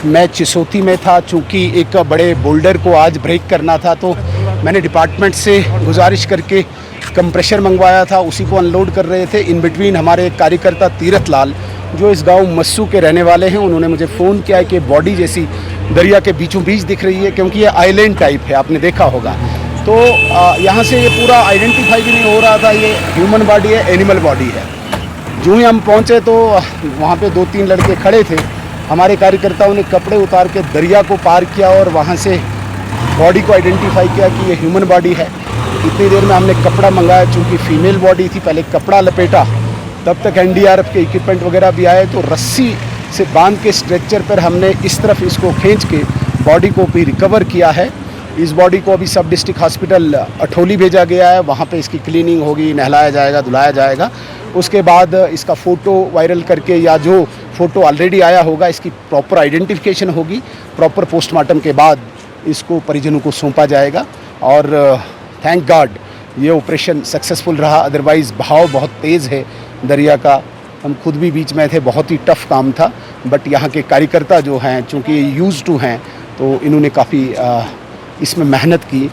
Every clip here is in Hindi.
मैं चिसोती में था, चूँकि एक बड़े बोल्डर को आज ब्रेक करना था, तो मैंने डिपार्टमेंट से गुजारिश करके कंप्रेशर मंगवाया था, उसी को अनलोड कर रहे थे। इन बिटवीन हमारे एक कार्यकर्ता तीरथ लाल, जो इस गांव मस्सू के रहने वाले हैं, उन्होंने मुझे फ़ोन किया है कि बॉडी जैसी दरिया के बीचों बीच दिख रही है, क्योंकि ये आइलैंड टाइप है, आपने देखा होगा। तो यहाँ से ये पूरा आइडेंटिफाई भी नहीं हो रहा था ये ह्यूमन बॉडी है, एनिमल बॉडी है। जो ही हम पहुँचे तो वहाँ पे 2-3 लड़के खड़े थे। हमारे कार्यकर्ताओं ने कपड़े उतार के दरिया को पार किया और वहाँ से बॉडी को आइडेंटिफाई किया कि ये ह्यूमन बॉडी है। इतनी देर में हमने कपड़ा मंगाया, चूँकि फीमेल बॉडी थी, पहले कपड़ा लपेटा, तब तक एनडीआरएफ के इक्विपमेंट वगैरह भी आए, तो रस्सी से बांध के स्ट्रेचर पर हमने इस तरफ इसको खींच के बॉडी को भी रिकवर किया है। इस बॉडी को अभी सब डिस्ट्रिक्ट हॉस्पिटल अठोली भेजा गया है, वहाँ पे इसकी क्लीनिंग होगी, नहलाया जाएगा, धुलाया जाएगा। उसके बाद इसका फ़ोटो वायरल करके, या जो फ़ोटो ऑलरेडी आया होगा, इसकी प्रॉपर आइडेंटिफिकेशन होगी। प्रॉपर पोस्टमार्टम के बाद इसको परिजनों को सौंपा जाएगा। और थैंक गॉड ये ऑपरेशन सक्सेसफुल रहा, अदरवाइज़ बहाव बहुत तेज़ है दरिया का। हम खुद भी बीच में थे, बहुत ही टफ काम था, बट यहाँ के कार्यकर्ता जो हैं, चूँकि यूज़ टू हैं, तो इन्होंने काफ़ी इसमें मेहनत की,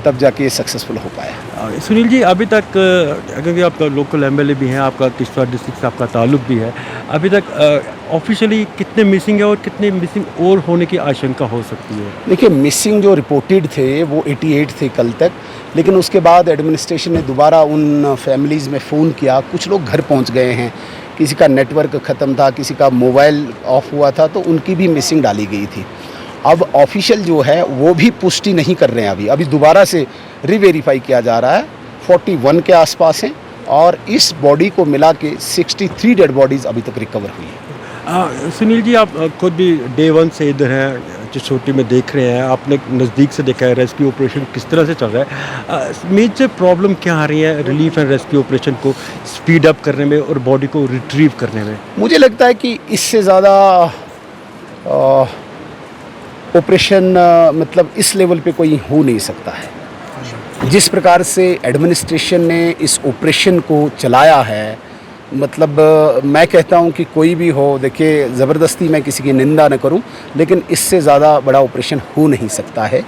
तब जाके ये सक्सेसफुल हो पाया। सुनील जी, अभी तक क्योंकि आपका लोकल एमएलए भी हैं, आपका किश्तवाड़ डिस्ट्रिक्ट से आपका ताल्लुक भी है, अभी तक ऑफिशियली कितने मिसिंग है और कितने मिसिंग और होने की आशंका हो सकती है? देखिए, मिसिंग जो रिपोर्टेड थे वो 88 थे कल तक, लेकिन उसके बाद एडमिनिस्ट्रेशन ने दोबारा उन फैमिलीज़ में फ़ोन किया। कुछ लोग घर पहुंच गए हैं, किसी का नेटवर्क ख़त्म था, किसी का मोबाइल ऑफ हुआ था, तो उनकी भी मिसिंग डाली गई थी। अब ऑफिशियल जो है वो भी पुष्टि नहीं कर रहे हैं, अभी दोबारा से रीवेरीफाई किया जा रहा है। 41 के आसपास हैं, और इस बॉडी को मिला के 63 डेड बॉडीज़ अभी तक रिकवर हुई है। सुनील जी, आप खुद भी डे 1 से इधर हैं, चिसोटी में देख रहे हैं, आपने नज़दीक से देखा है रेस्क्यू ऑपरेशन किस तरह से चल रहा है। मेजर प्रॉब्लम क्या आ रही है रिलीफ एंड रेस्क्यू ऑपरेशन को स्पीड अप करने में और बॉडी को रिट्रीव करने में? मुझे लगता है कि इससे ज़्यादा ऑपरेशन मतलब इस लेवल पे कोई हो नहीं सकता है। जिस प्रकार से एडमिनिस्ट्रेशन ने इस ऑपरेशन को चलाया है, मतलब मैं कहता हूं कि कोई भी हो, देखिए ज़बरदस्ती मैं किसी की निंदा न करूं, लेकिन इससे ज़्यादा बड़ा ऑपरेशन हो नहीं सकता है।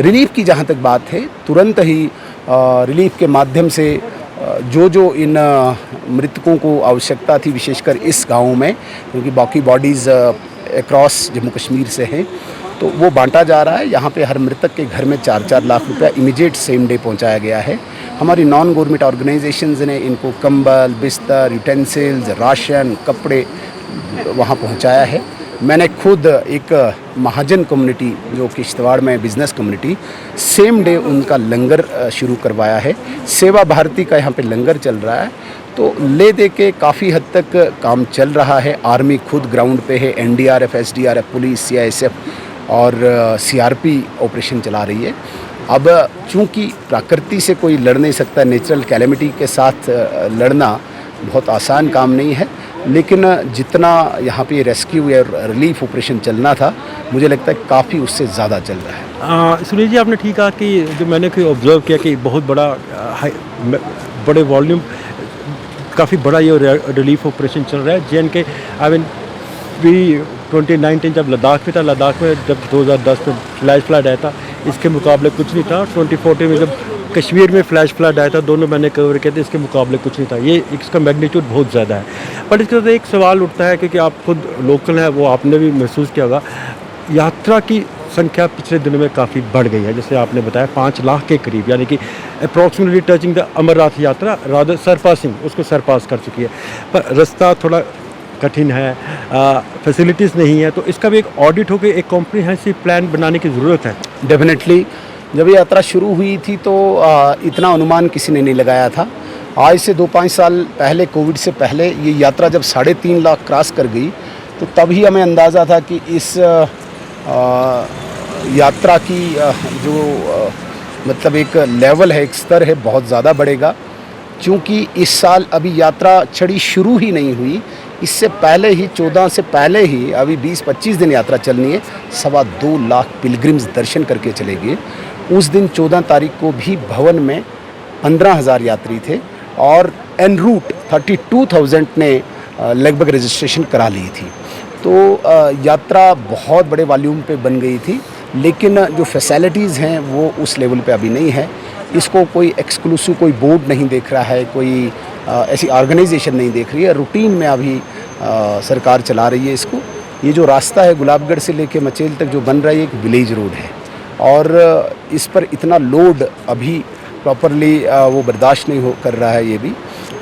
रिलीफ की जहां तक बात है, तुरंत ही रिलीफ के माध्यम से जो इन मृतकों को आवश्यकता थी, विशेषकर इस गाँव में, क्योंकि बाकी बॉडीज़ अक्रॉस जम्मू कश्मीर से हैं, तो वो बांटा जा रहा है। यहाँ पे हर मृतक के घर में 4-4 लाख रुपया इमीडिएट सेम डे पहुँचाया गया है। हमारी नॉन गवर्नमेंट ऑर्गेनाइजेशंस ने इनको कंबल, बिस्तर, यूटेंसिल्स, राशन, कपड़े वहाँ पहुँचाया है। मैंने खुद एक महाजन कम्युनिटी, जो किश्तवाड़ में बिज़नेस कम्युनिटी, सेम डे उनका लंगर शुरू करवाया है। सेवा भारती का यहाँ पे लंगर चल रहा है, तो ले दे के काफ़ी हद तक काम चल रहा है। आर्मी खुद ग्राउंड पे है, एनडीआरएफ, एसडीआरएफ, पुलिस, सीआईएसएफ और सीआरपी ऑपरेशन चला रही है। अब चूंकि प्रकृति से कोई लड़ नहीं सकता, नेचुरल कैलेमिटी के साथ लड़ना बहुत आसान काम नहीं है, लेकिन जितना यहाँ पे रेस्क्यू या रिलीफ ऑपरेशन चलना था, मुझे लगता है काफ़ी उससे ज़्यादा चल रहा है। सुनील जी, आपने ठीक कहा कि जो मैंने कोई ऑब्जर्व किया कि बहुत बड़े वॉल्यूम, काफ़ी बड़ा ये रिलीफ ऑपरेशन चल रहा है। JNK आई मीन भी 2019 जब लद्दाख में था, लद्दाख में जब 2010 में फ्लैश फ्लड आया था, इसके मुकाबले कुछ नहीं था। 2014 में जब कश्मीर में फ्लैश फ्लड आया था, दोनों मैंने कवर किए थे, इसके मुकाबले कुछ नहीं था। ये इसका मैग्नीट्यूड बहुत ज़्यादा है। बट इसके साथ एक सवाल उठता है, क्योंकि आप खुद लोकल हैं, वो आपने भी महसूस किया होगा, यात्रा की संख्या पिछले दिनों में काफ़ी बढ़ गई है। जैसे आपने बताया 5 लाख के करीब, यानी कि अप्रॉक्सीमेटली टचिंग द अमरनाथ यात्रा, रादर सरपासिंग, उसको सरपास कर चुकी है। पर रास्ता थोड़ा कठिन है, फैसिलिटीज़ नहीं है, तो इसका भी एक ऑडिट होकर एक कॉम्प्रिहेंसिव प्लान बनाने की ज़रूरत है। डेफिनेटली जब ये यात्रा शुरू हुई थी तो इतना अनुमान किसी ने नहीं लगाया था। आज से 2-5 साल पहले, कोविड से पहले, ये यात्रा जब 3.5 लाख क्रॉस कर गई, तो तभी हमें अंदाज़ा था कि इस यात्रा की जो मतलब एक लेवल है, एक स्तर है, बहुत ज़्यादा बढ़ेगा। क्योंकि इस साल अभी यात्रा छड़ी शुरू ही नहीं हुई, इससे पहले ही 14 से पहले ही अभी 20-25 दिन यात्रा चलनी है, 2.25 लाख पिलग्रिम्स दर्शन करके चलेंगे। उस दिन 14 तारीख को भी भवन में 15,000 यात्री थे और एन रूट 32,000 ने लगभग रजिस्ट्रेशन करा ली थी। तो यात्रा बहुत बड़े वॉल्यूम पे बन गई थी, लेकिन जो फैसिलिटीज़ हैं वो उस लेवल पे अभी नहीं है। इसको कोई एक्सक्लूसिव कोई बोर्ड नहीं देख रहा है, कोई ऐसी ऑर्गेनाइजेशन नहीं देख रही है। रूटीन में अभी सरकार चला रही है इसको। ये जो रास्ता है गुलाबगढ़ से लेके मचेल तक जो बन रहा है, एक विलेज रोड है और इस पर इतना लोड अभी प्रॉपरली वो बर्दाश्त नहीं कर रहा है। ये भी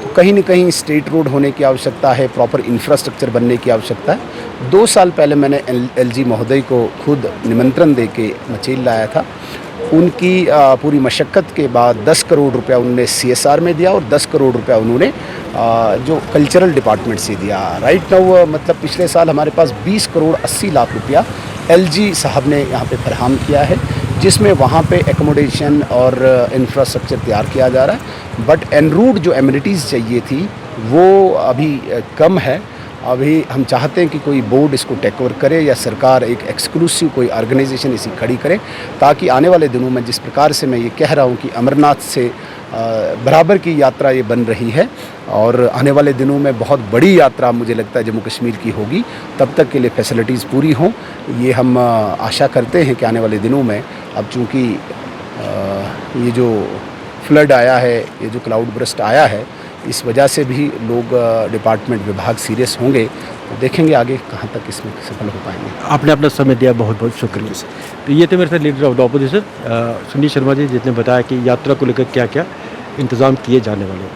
तो कहीं न कहीं स्टेट रोड होने की आवश्यकता है, प्रॉपर इंफ्रास्ट्रक्चर बनने की आवश्यकता है। 2 साल पहले मैंने एलजी महोदय को खुद निमंत्रण दे के मचेल लाया था। उनकी पूरी मशक्क़त के बाद 10 करोड़ रुपया उन्होंने CSR में दिया और 10 करोड़ रुपया उन्होंने जो कल्चरल डिपार्टमेंट से दिया। राइट नाउ मतलब पिछले साल हमारे पास 20 करोड़ 80 लाख रुपया एलजी साहब ने यहाँ पे फराहम किया है, जिसमें वहाँ पे एकोमोडेशन और इंफ्रास्ट्रक्चर तैयार किया जा रहा है। बट एन रूट जो एमिनिटीज़ चाहिए थी वो अभी कम है। अभी हम चाहते हैं कि कोई बोर्ड इसको टेक ओवर करे या सरकार एक एक्सक्लूसिव कोई ऑर्गेनाइजेशन इसी खड़ी करे, ताकि आने वाले दिनों में जिस प्रकार से मैं ये कह रहा हूँ कि अमरनाथ से बराबर की यात्रा ये बन रही है और आने वाले दिनों में बहुत बड़ी यात्रा मुझे लगता है जम्मू कश्मीर की होगी, तब तक के लिए फैसिलिटीज़ पूरी हों। ये हम आशा करते हैं कि आने वाले दिनों में, अब चूँकि ये जो फ्लड आया है, ये जो क्लाउड बर्स्ट आया है, इस वजह से भी लोग डिपार्टमेंट विभाग सीरियस होंगे, तो देखेंगे आगे कहाँ तक इसमें सफल हो पाएंगे। आपने अपना समय दिया, बहुत बहुत शुक्रिया। तो ये थे मेरे साथ leader of the opposition Sunil Sharma ji, जिसने बताया कि यात्रा को लेकर क्या क्या इंतज़ाम किए जाने वाले हैं।